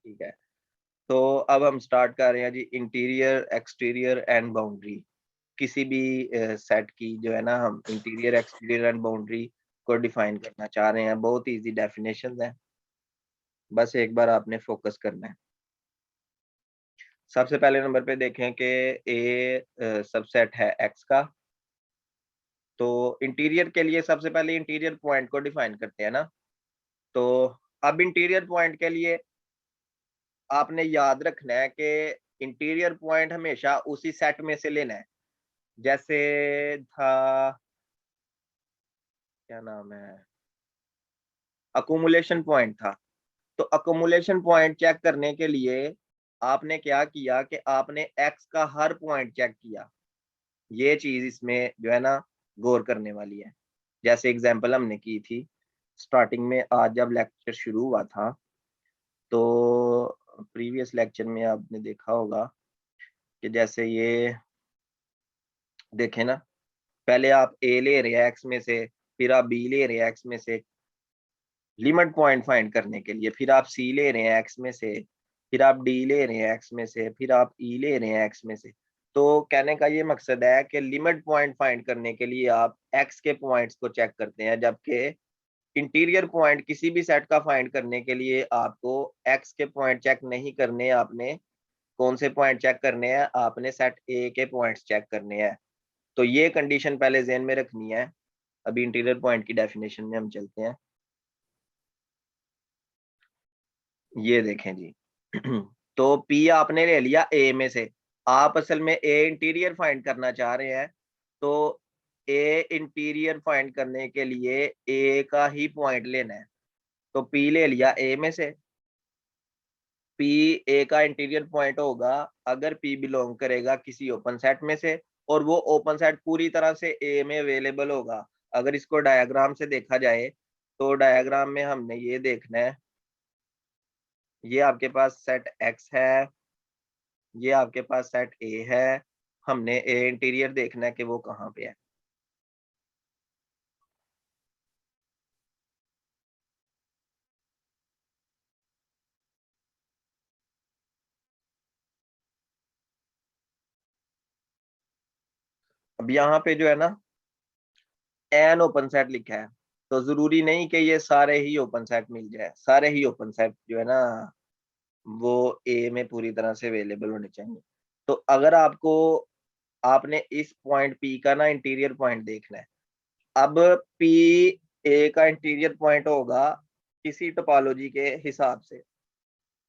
ठीक है, तो अब हम स्टार्ट कर रहे हैं जी, इंटीरियर एक्सटीरियर एंड बाउंड्री। किसी भी सेट की जो है ना, हम इंटीरियर एक्सटीरियर एंड बाउंड्री को डिफाइन करना चाह रहे हैं। बहुत इजी डेफिनेशन है, बस एक बार आपने फोकस करना है। सबसे पहले नंबर पे देखें कि ए सबसेट है एक्स का। तो इंटीरियर के लिए सबसे पहले इंटीरियर पॉइंट को डिफाइन करते हैं ना। तो अब इंटीरियर पॉइंट के लिए आपने याद रखना है कि इंटीरियर पॉइंट हमेशा उसी सेट में से लेना है। जैसे था, क्या नाम है, अकुमुलेशन पॉइंट था। तो अकुमुलेशन पॉइंट चेक करने के लिए आपने क्या किया कि आपने एक्स का हर पॉइंट चेक किया। ये चीज इसमें जो है ना गौर करने वाली है। जैसे एग्जांपल हमने की थी स्टार्टिंग में, आज जब लेक्चर शुरू हुआ था, तो प्रीवियस लेक्चर में आपने देखा होगा कि जैसे ये देखें ना, पहले आप ए ले रहे हैं एक्स में से, फिर आप बी ले रहे हैं एक्स में से लिमिट पॉइंट फाइंड करने के लिए, फिर आप सी ले रहे हैं एक्स में से, फिर आप डी ले रहे हैं एक्स में से, फिर आप ई ले रहे हैं एक्स में से। तो कहने का ये मकसद है कि लिमिट पॉइंट फाइंड करने के लिए आप एक्स के पॉइंट्स को चेक करते हैं, जबकि इंटीरियर पॉइंट किसी भी सेट का फाइंड करने के लिए आपको एक्स के पॉइंट चेक नहीं करने। आपने कौन से पॉइंट चेक करने हैं? आपने सेट ए के पॉइंट्स चेक करने हैं। तो ये कंडीशन पहले ज़हन में रखनी है। अभी इंटीरियर पॉइंट की डेफिनेशन में हम चलते हैं। ये देखें जी। तो पी आपने ले लिया ए में से। आप असल में ए इंटीरियर फाइंड करना चाह रहे हैं, तो ए इंटीरियर फाइंड करने के लिए ए का ही पॉइंट लेना है। तो पी ले लिया ए में से। पी ए का इंटीरियर पॉइंट होगा अगर पी बिलोंग करेगा किसी ओपन सेट में से, और वो ओपन सेट पूरी तरह से ए में अवेलेबल होगा। अगर इसको डायग्राम से देखा जाए, तो डायग्राम में हमने ये देखना है, ये आपके पास सेट एक्स है, ये आपके पास सेट ए है। हमने ए इंटीरियर देखना है कि वो कहाँ पे है। अब यहाँ पे जो है ना एन ओपन सेट लिखा है, तो जरूरी नहीं कि ये सारे ही ओपन सेट मिल जाए। सारे ही ओपन सेट जो है ना वो ए में पूरी तरह से अवेलेबल होने चाहिए। तो अगर आपको, आपने इस पॉइंट पी का ना इंटीरियर पॉइंट देखना है। अब पी ए का इंटीरियर पॉइंट होगा किसी टोपोलॉजी के हिसाब से।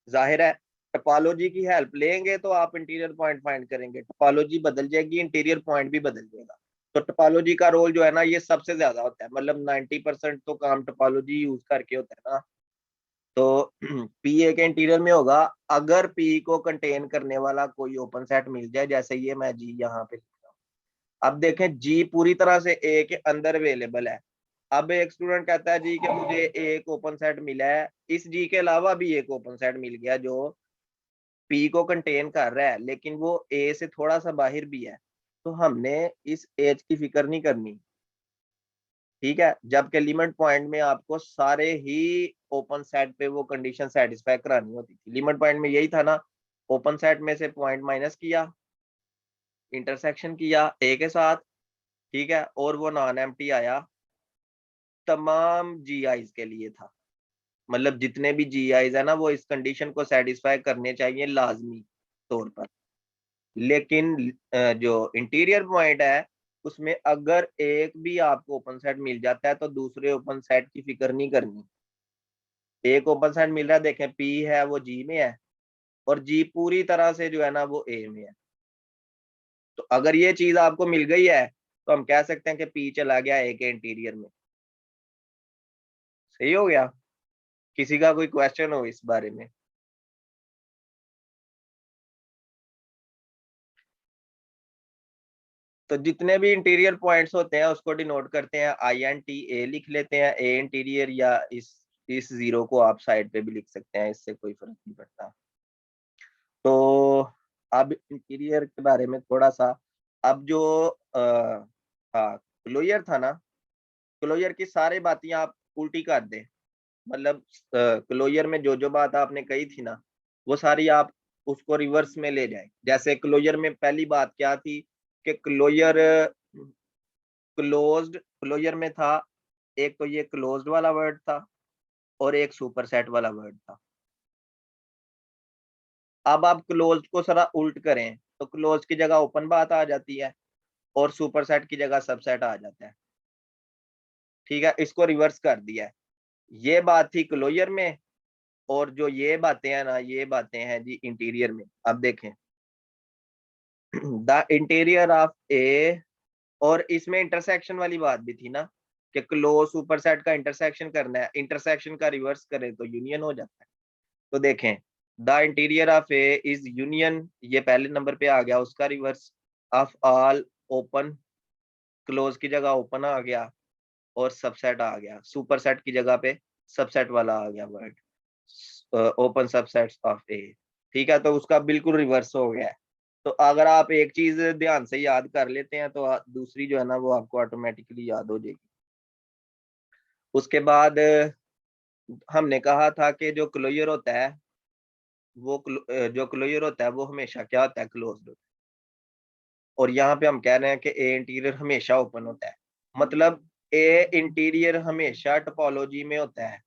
जाहिर है टोपोलॉजी की हेल्प लेंगे तो आप इंटीरियर पॉइंट फाइंड करेंगे। टोपोलॉजी बदल जाएगी, इंटीरियर पॉइंट भी बदल जाएगा। तो टोपोलॉजी का रोल जो है ना ये सबसे ज्यादा होता है, मतलब 90% तो काम टोपोलॉजी यूज करके होता है ना। तो पी ए के इंटीरियर में होगा अगर पी को कंटेन करने वाला कोई ओपन सेट मिल जाए। जैसे ये मैं जी यहाँ पे लिख रहा हूँ। अब देखें जी पूरी तरह से ए के अंदर अवेलेबल है। अब एक स्टूडेंट कहता है जी कि मुझे एक ओपन सेट मिला है, इस जी के अलावा भी एक ओपन सेट मिल गया जो पी को कंटेन कर रहा है, लेकिन वो ए से थोड़ा सा बाहर भी है। तो हमने इस एज की फिक्र नहीं करनी, ठीक है। जबकि लिमिट पॉइंट में आपको सारे ही ओपन सेट पे वो कंडीशन सेटिस्फाई करानी होती थी। लिमिट पॉइंट में यही था ना, ओपन सेट में से पॉइंट माइनस किया, इंटरसेक्शन किया ए के साथ, ठीक है, और वो नॉन एम्प्टी आया तमाम जी आईज के लिए था। मतलब जितने भी जी आईज है ना वो इस कंडीशन को सेटिस्फाई करने चाहिए लाजमी तौर पर। लेकिन जो इंटीरियर पॉइंट है उसमें अगर एक भी आपको ओपन सेट मिल जाता है तो दूसरे ओपन सेट की फिक्र नहीं करनी। एक ओपन सेट मिल रहा है, देखें पी है वो जी में है, और जी पूरी तरह से जो है ना वो ए में है। तो अगर ये चीज आपको मिल गई है तो हम कह सकते हैं कि पी चला गया ए के इंटीरियर में। सही हो गया? किसी का कोई क्वेश्चन हो इस बारे में? तो जितने भी इंटीरियर पॉइंट्स होते हैं उसको डिनोट करते हैं आई एन टी ए, लिख लेते हैं ए इंटीरियर, या इस जीरो को आप साइड पे भी लिख सकते हैं, इससे कोई फर्क नहीं पड़ता। तो अब इंटीरियर के बारे में थोड़ा सा, अब जो हाँ क्लोजर था ना, क्लोजर की सारी बातें आप उल्टी कर दें। मतलब क्लोजर में जो जो बात आपने कही थी ना वो सारी आप उसको रिवर्स में ले जाएं। जैसे क्लोजर में पहली बात क्या थी कि क्लोजर क्लोजर में था, एक तो ये क्लोज्ड वाला वर्ड था और एक सुपरसेट वाला वर्ड था। अब आप क्लोज्ड को सारा उल्ट करें तो क्लोज की जगह ओपन बात आ जाती है और सुपरसेट की जगह सबसेट आ जाता है। ठीक है, इसको रिवर्स कर दिया है। ये बात थी क्लोजर में और जो ये बातें हैं ना, ये बातें हैं जी इंटीरियर में। अब देखें द इंटीरियर ऑफ ए, और इसमें इंटरसेक्शन वाली बात भी थी ना कि क्लोज सुपरसेट का इंटरसेक्शन करना है, इंटरसेक्शन का रिवर्स करें तो यूनियन हो जाता है। तो देखें the interior of A is union, ये पहले नंबर पे आ गया, उसका reverse of all open, close की जगह ओपन आ गया और सबसेट आ गया, सुपरसेट की जगह पे सबसेट वाला आ गया वर्ड, ओपन सबसेट्स ऑफ ए। ठीक है, तो उसका बिल्कुल रिवर्स हो गया है। तो अगर आप एक चीज ध्यान से याद कर लेते हैं तो दूसरी जो है ना वो आपको ऑटोमेटिकली याद हो जाएगी। उसके बाद हमने कहा था कि जो क्लोजर होता है वो जो क्लोजर होता है वो हमेशा क्या होता है, क्लोज्ड होता है। और यहाँ पे हम कह रहे हैं कि ए इंटीरियर हमेशा ओपन होता है, मतलब ए इंटीरियर हमेशा टोपोलॉजी में होता है।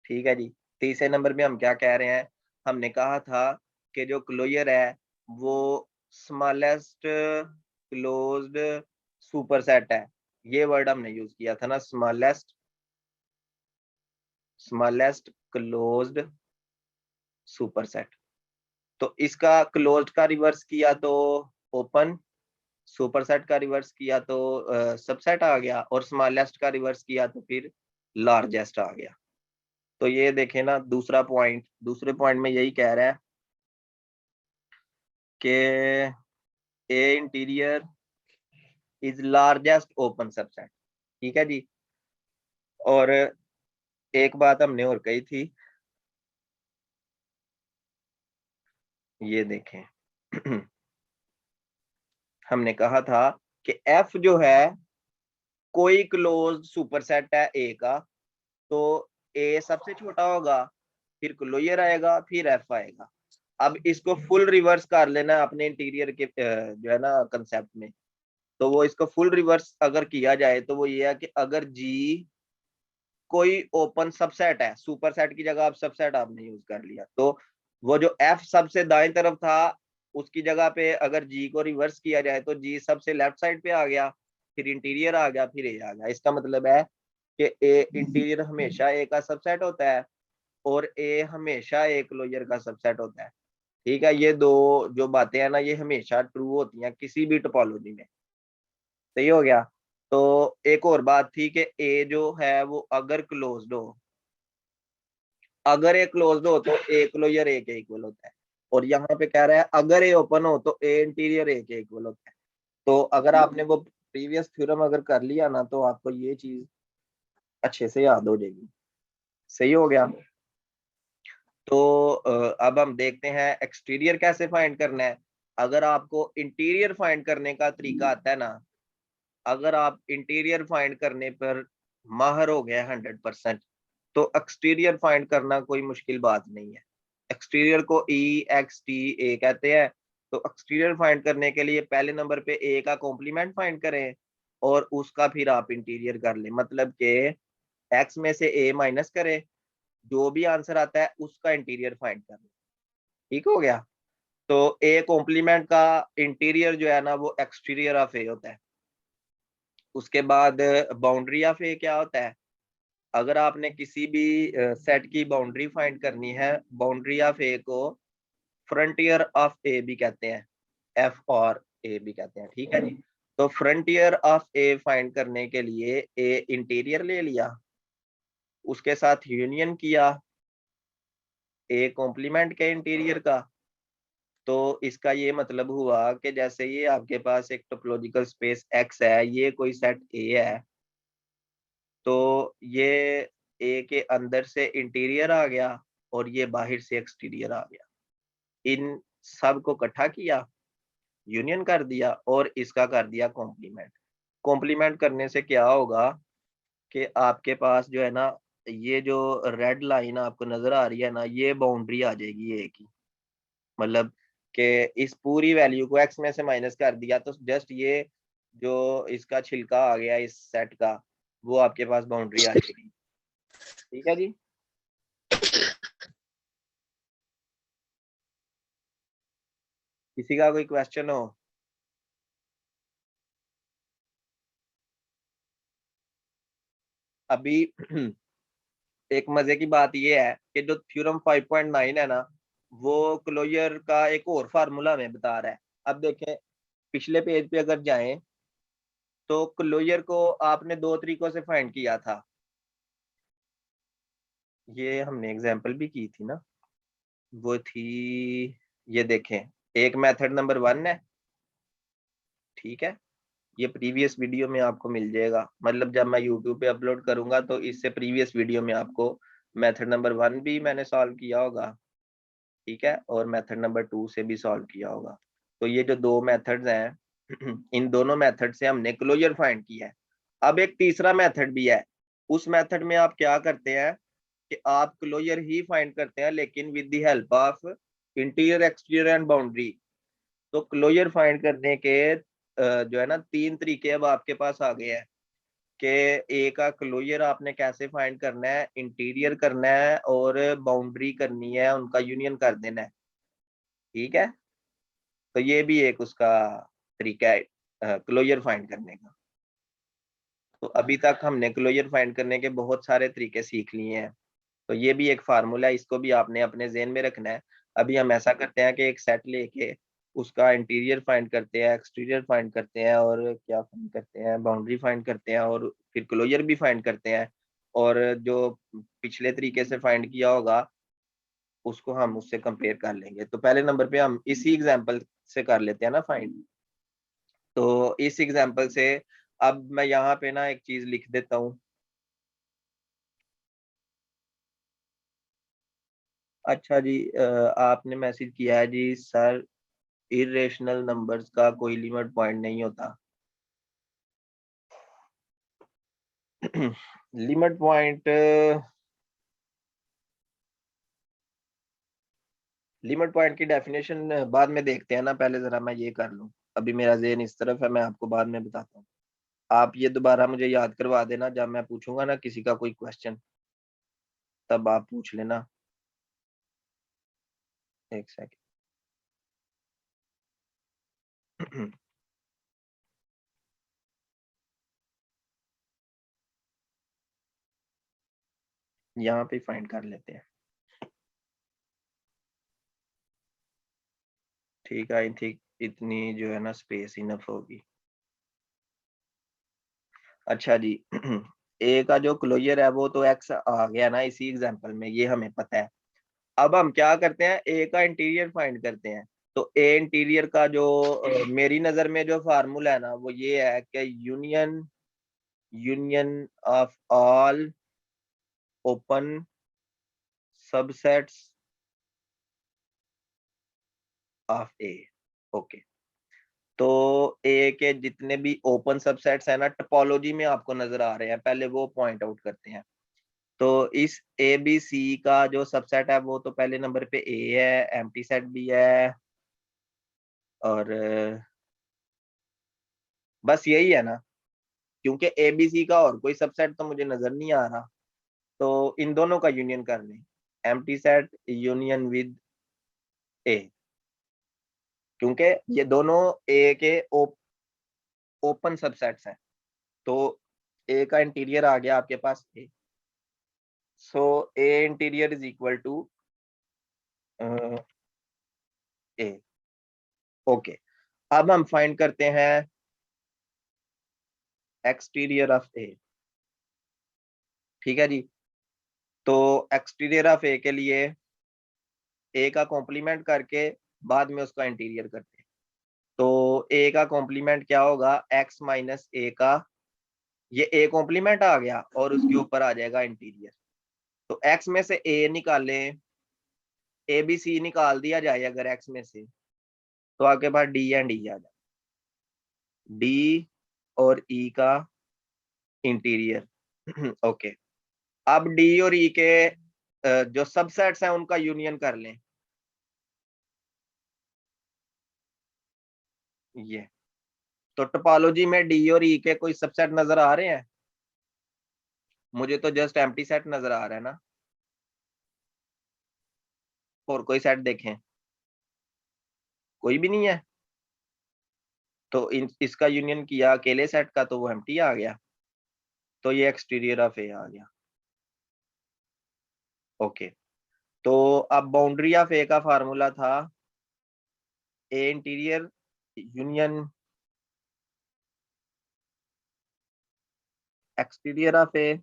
ठीक है जी। तीसरे नंबर पे हम क्या कह रहे हैं, हमने कहा था कि जो क्लोजर है वो स्मॉलेस्ट क्लोज्ड सुपरसेट है। ये वर्ड हमने यूज किया था ना, स्मॉलेस्ट क्लोज्ड सुपरसेट। तो इसका क्लोज्ड का रिवर्स किया तो ओपन, सुपरसेट का रिवर्स किया तो सबसेट आ गया और स्मॉलेस्ट का रिवर्स किया तो फिर लार्जेस्ट आ गया। तो ये देखें ना, दूसरा पॉइंट, दूसरे पॉइंट में यही कह रहा है कि A interior is largest open subset. ठीक है जी। और एक बात हमने और कही थी, ये देखें हमने कहा था कि एफ जो है कोई क्लोज सुपरसेट है ए का, तो ए सबसे छोटा होगा, फिर क्लोजर आएगा, फिर एफ आएगा। अब इसको फुल रिवर्स कर लेना अपने इंटीरियर के जो है ना कंसेप्ट में, तो वो इसको फुल रिवर्स अगर किया जाए तो वो ये है कि अगर जी कोई ओपन सबसेट है, सुपरसेट की जगह आप सबसेट आपने यूज कर लिया, तो वो जो एफ सबसे दाएं तरफ था उसकी जगह पे अगर जी को रिवर्स किया जाए तो जी सबसे लेफ्ट साइड पे आ गया, फिर इंटीरियर आ गया, फिर ए आ गया। इसका मतलब है कि ए इंटीरियर हमेशा ए का सबसेट होता है और ए हमेशा ए क्लोजर का सबसेट होता है। ठीक है, ये दो जो बातें हैं ना ये हमेशा ट्रू होती हैं किसी भी टोपोलॉजी में। सही हो गया। तो एक और बात थी कि ए जो है वो अगर क्लोज्ड हो, अगर ए क्लोज्ड हो तो ए क्लोजर ए के इक्वल होता है। और यहाँ पे कह रहा है अगर ए ओपन हो तो ए इंटीरियर ए के इक्वल होता है। तो अगर आपने वो प्रीवियस थ्योरम अगर कर लिया ना तो आपको ये चीज अच्छे से याद हो जाएगी। सही हो गया। तो अब हम देखते हैं एक्सटीरियर कैसे फाइंड करना है। अगर आपको इंटीरियर फाइंड करने का तरीका आता है ना, अगर आप इंटीरियर फाइंड करने पर माहिर हो गए 100%, तो एक्सटीरियर फाइंड करना कोई मुश्किल बात नहीं है। एक्सटीरियर को EXTA कहते हैं। तो एक्सटीरियर फाइंड करने के लिए पहले नंबर पे ए का कॉम्प्लीमेंट फाइंड करें और उसका फिर आप इंटीरियर कर लें, मतलब कि एक्स में से ए माइनस करें, जो भी आंसर आता है उसका इंटीरियर फाइंड कर लें। ठीक हो गया। तो ए कॉम्प्लीमेंट का इंटीरियर जो है ना वो एक्सटीरियर ऑफ ए होता है। उसके बाद बाउंड्री ऑफ ए क्या होता है, अगर आपने किसी भी सेट की बाउंड्री फाइंड करनी है, बाउंड्री ऑफ ए को फ्रंटियर ऑफ ए भी कहते हैं, एफ और ए भी कहते हैं। ठीक है जी। तो फ्रंटियर ऑफ ए फाइंड करने के लिए ए इंटीरियर ले लिया, उसके साथ यूनियन किया ए कॉम्प्लीमेंट के इंटीरियर का। तो इसका ये मतलब हुआ कि जैसे ये आपके पास एक टोपोलॉजिकल स्पेस एक्स है, ये कोई सेट ए है, तो ये ए के अंदर से इंटीरियर आ गया और ये बाहर से एक्सटीरियर आ गया। इन सब को इकट्ठा किया, यूनियन कर दिया और इसका कर दिया कॉम्प्लीमेंट। कॉम्प्लीमेंट करने से क्या होगा कि आपके पास जो है ना ये जो रेड लाइन आपको नजर आ रही है ना, ये बाउंड्री आ जाएगी ए की। मतलब कि इस पूरी वैल्यू को एक्स में से माइनस कर दिया तो जस्ट ये जो इसका छिलका आ गया इस सेट का, वो आपके पास बाउंड्री आ जाएगी। ठीक है जी। किसी का कोई क्वेश्चन हो? अभी एक मजे की बात ये है कि जो थ्योरम 5.9 है ना, वो क्लोजर का एक और फार्मूला हमें बता रहा है। अब देखें, पिछले पेज पे अगर जाएं तो क्लोजर को आपने दो तरीकों से फाइंड किया था। ये हमने एग्जांपल भी की थी ना, वो थी, ये देखें, एक मेथड नंबर 1 है। ठीक है, ये प्रीवियस वीडियो में आपको मिल जाएगा, मतलब जब मैं यूट्यूब पे अपलोड करूंगा तो इससे प्रीवियस वीडियो में आपको मेथड नंबर 1 भी मैंने सॉल्व किया होगा। ठीक है, और मेथड नंबर 2 से भी सॉल्व किया होगा। तो ये जो दो मेथड्स हैं इन दोनों मेथड से हमने क्लोजर फाइंड किया है। अब एक तीसरा मेथड भी है। उस मेथड में आप क्या करते हैं कि आप क्लोजर ही फाइंड करते हैं, लेकिन with the help of interior, exterior and boundary. तो क्लोजर फाइंड करने के जो है ना, तीन तरीके अब आपके पास आ गए हैं कि ए का क्लोजर आपने कैसे फाइंड करना है, इंटीरियर करना है और बाउंड्री करनी है, उनका यूनियन कर देना है। ठीक है, तो ये भी एक उसका तरीका है क्लोजर फाइंड करने का। तो अभी तक हमने क्लोजर फाइंड करने के बहुत सारे तरीके सीख लिए हैं। तो ये भी एक फार्मूला है, इसको भी आपने अपने ज़हन में रखना है। अभी हम ऐसा करते हैं कि एक सेट लेके उसका इंटीरियर फाइंड करते हैं, एक्सटीरियर फाइंड करते हैं, और क्या फाइंड करते हैं, बाउंड्री फाइंड करते हैं, और फिर क्लोजर भी फाइंड करते हैं। और जो पिछले तरीके से फाइंड किया होगा उसको हम उससे कंपेयर कर लेंगे। तो पहले नंबर पे हम इसी एग्जांपल से कर लेते हैं ना फाइंड। तो इस एग्जांपल से अब मैं यहाँ पे ना एक चीज लिख देता हूँ। अच्छा जी, आपने मैसेज किया है जी सर, इरेशनल नंबर्स का कोई लिमिट पॉइंट नहीं होता। लिमिट पॉइंट, लिमिट पॉइंट की डेफिनेशन बाद में देखते हैं ना, पहले जरा मैं ये कर लूं। अभी मेरा ज़हन इस तरफ है, मैं आपको बाद में बताता हूँ। आप ये दोबारा मुझे याद करवा देना, जब मैं पूछूंगा ना किसी का कोई क्वेश्चन, तब आप पूछ लेना। एक सेकंड। यहाँ पे फाइंड कर लेते हैं। ठीक है, आई थिंक इतनी जो है ना स्पेस इनफ होगी। अच्छा जी, ए का जो क्लोजर है वो तो एक्स आ गया ना इसी एग्जांपल में, ये हमें पता है। अब हम क्या करते हैं, ए का इंटीरियर फाइंड करते हैं। तो ए इंटीरियर का जो मेरी नजर में जो फार्मूला है ना, वो ये है कि union, union of all open subsets of A. Okay, तो ए के जितने भी ओपन सबसेट्स है ना, टोपोलॉजी में आपको नजर आ रहे हैं, पहले वो पॉइंट आउट करते हैं। तो इस ए बी सी का जो सबसेट है वो तो पहले नंबर पे ए है, एम्प्टी सेट भी है, और बस यही है ना, क्योंकि ए बी सी का और कोई सबसेट तो मुझे नजर नहीं आ रहा। तो इन दोनों का यूनियन कर लें, एम्प्टी सेट यूनियन विद ए, क्योंकि ये दोनों ए के ओपन सबसेट्स हैं। तो ए का इंटीरियर आ गया आपके पास A, so A interior is equal to A. Okay, अब हम फाइंड करते हैं एक्सटीरियर ऑफ ए। ठीक है जी, तो एक्सटीरियर ऑफ ए के लिए ए का कॉम्प्लीमेंट करके बाद में उसका इंटीरियर करते हैं। तो ए का कॉम्प्लीमेंट क्या होगा, एक्स माइनस ए का, ये ए कॉम्प्लीमेंट आ गया और उसके ऊपर आ जाएगा इंटीरियर। तो एक्स में से ए निकालें, ए बी सी निकाल दिया जाए अगर एक्स में से, तो आपके पास डी एंड ई आ जाए, डी और ई का इंटीरियर। ओके, अब डी और ई के जो सबसेट्स हैं उनका यूनियन कर लें। ये तो टोपोलॉजी में डी और ई के कोई सबसेट नजर आ रहे हैं? मुझे तो जस्ट एम्प्टी सेट नजर आ रहा है ना। और कोई सेट देखें, कोई भी नहीं है। तो इसका यूनियन किया अकेले सेट का तो वो एम्प्टी आ गया, तो ये एक्सटीरियर ऑफ ए आ गया। ओके, तो अब बाउंड्री ऑफ ए का फार्मूला था ए इंटीरियर यूनियन एक्सटीरियर ऑफ ए,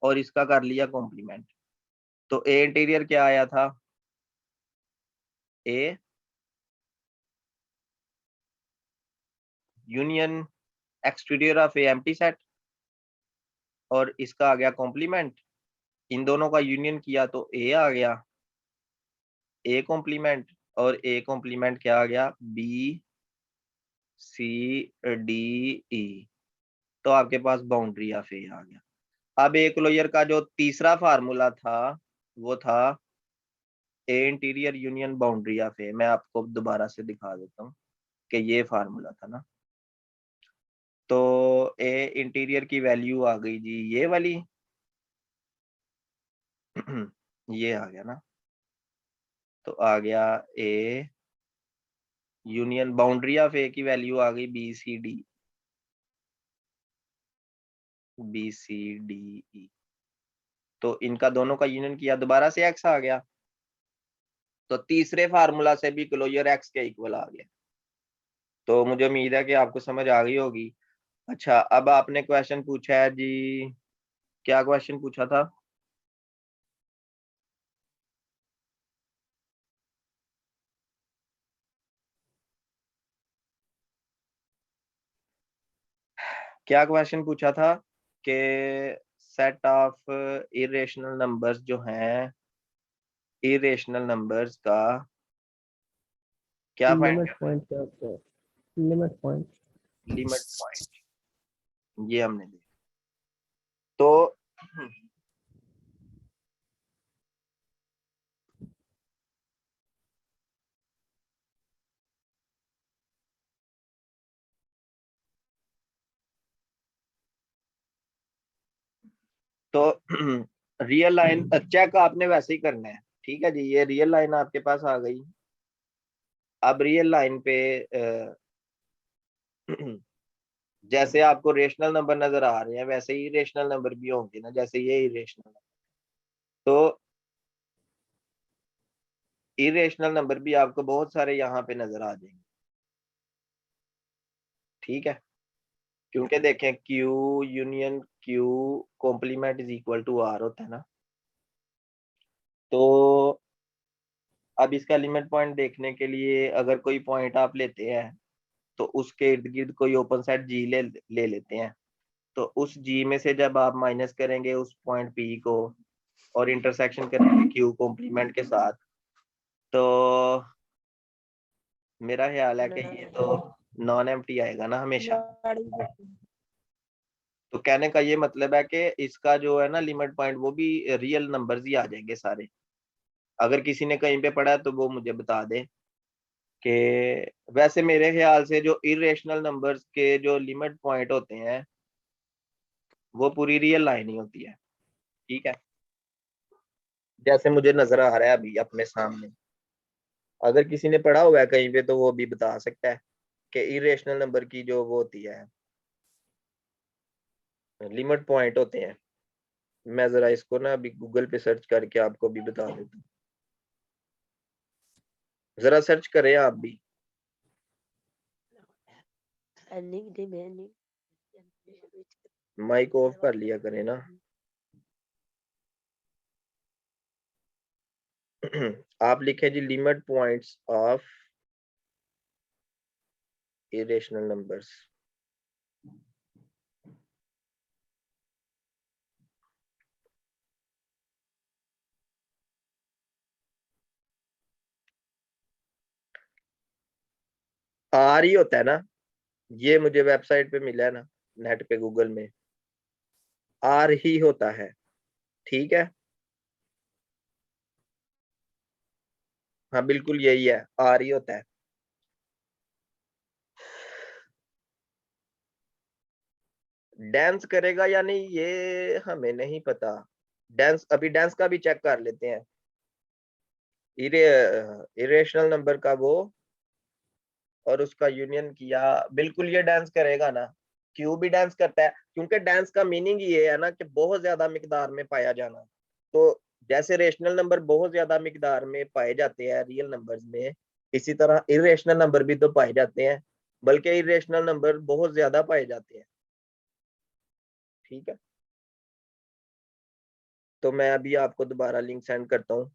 और इसका कर लिया कॉम्प्लीमेंट। तो ए इंटीरियर क्या आया था? A union exterior of A empty set, और इसका आ गया कॉम्प्लीमेंट। इन दोनों का यूनियन किया तो ए आ गया, ए कॉम्प्लीमेंट, और ए कॉम्प्लीमेंट क्या आ गया? B C D E. तो आपके पास बाउंड्री ऑफ ए आ गया। अब ए क्लोजर का जो तीसरा फार्मूला था वो था ए इंटीरियर यूनियन बाउंड्री ऑफ ए। मैं आपको दोबारा से दिखा देता हूँ कि ये फार्मूला था ना। तो ए इंटीरियर की वैल्यू आ गई जी ये वाली ये आ गया ना। तो आ गया A union boundary of A की वैल्यू आ गई B C D, B C D E. तो इनका दोनों का यूनियन किया, दोबारा से एक्स आ गया। तो तीसरे फार्मूला से भी क्लोजर एक्स के इक्वल आ गया। तो मुझे उम्मीद है कि आपको समझ आ गई होगी। अच्छा, अब आपने क्वेश्चन पूछा है जी, क्या क्वेश्चन पूछा था? क्या क्वेश्चन पूछा था कि सेट ऑफ इरेशनल नंबर्स जो हैं, इरेशनल नंबर्स का क्या फाइंड लिमिट करना है? पॉइंट क्या होता है? Limit point. लिमिट पॉइंट, ये हमने देखा। तो तो रियल लाइन चेक आपने वैसे ही करना है। ठीक है जी, ये रियल लाइन आपके पास आ गई। अब रियल लाइन पे जैसे आपको रेशनल नंबर नजर आ रहे हैं वैसे ही रेशनल नंबर भी होंगे ना, जैसे ये इरेशनल। तो इरेशनल नंबर भी आपको बहुत सारे यहाँ पे नजर आ जाएंगे। ठीक है, क्योंकि देखें Q union Q complement is equal to R होता है ना। तो अब इसका लिमिट पॉइंट देखने के लिए अगर कोई पॉइंट आप लेते हैं तो उसके इर्द गिर्द कोई ओपन सेट जी ले लेते हैं। तो उस जी में से जब आप माइनस करेंगे उस पॉइंट P को और इंटरसेक्शन करेंगे Q कॉम्प्लीमेंट के साथ, तो मेरा ख्याल है कि ये तो नॉन एम्प्टी आएगा ना हमेशा। तो कहने का ये मतलब है कि इसका जो है ना लिमिट पॉइंट वो भी रियल नंबर्स ही आ जाएंगे सारे। अगर किसी ने कहीं पे पढ़ा है तो वो मुझे बता दे कि वैसे मेरे ख्याल से जो इरेशनल नंबर्स के जो लिमिट पॉइंट होते हैं वो पूरी रियल लाइन ही होती है। ठीक है, जैसे मुझे नजर आ रहा है अभी अपने सामने। अगर किसी ने पढ़ा हुआ है कहीं पे तो वो भी बता सकता है कि इरेशनल नंबर की जो वो होती है लिमिट पॉइंट होते हैं। मैं जरा इसको ना अभी गूगल पे सर्च करके आपको भी बता देता हूँ, जरा सर्च करें आप भी। माइक ऑफ कर लिया करें ना। आप लिखें जी limit points of irrational numbers. R ही होता है ना, ये मुझे वेबसाइट पे मिला है ना, नेट पे गूगल में आर ही होता है। ठीक है, हाँ बिल्कुल यही है, आर ही होता है। डांस करेगा या नहीं ये हमें नहीं पता। डांस, अभी डांस का भी चेक कर लेते हैं। इरेशनल नंबर का वो और उसका यूनियन किया, बिल्कुल ये डांस करेगा ना। क्यों भी डांस करता है, क्योंकि डांस का मीनिंग ये है ना कि बहुत ज्यादा मिकदार में पाया जाना। तो जैसे रेशनल नंबर बहुत ज्यादा मिकदार में पाए जाते हैं रियल नंबर्स में, इसी तरह इरेशनल नंबर भी तो पाए जाते हैं, बल्कि इरेशनल नंबर बहुत ज्यादा पाए जाते हैं। ठीक है, तो मैं अभी आपको दोबारा लिंक सेंड करता हूँ।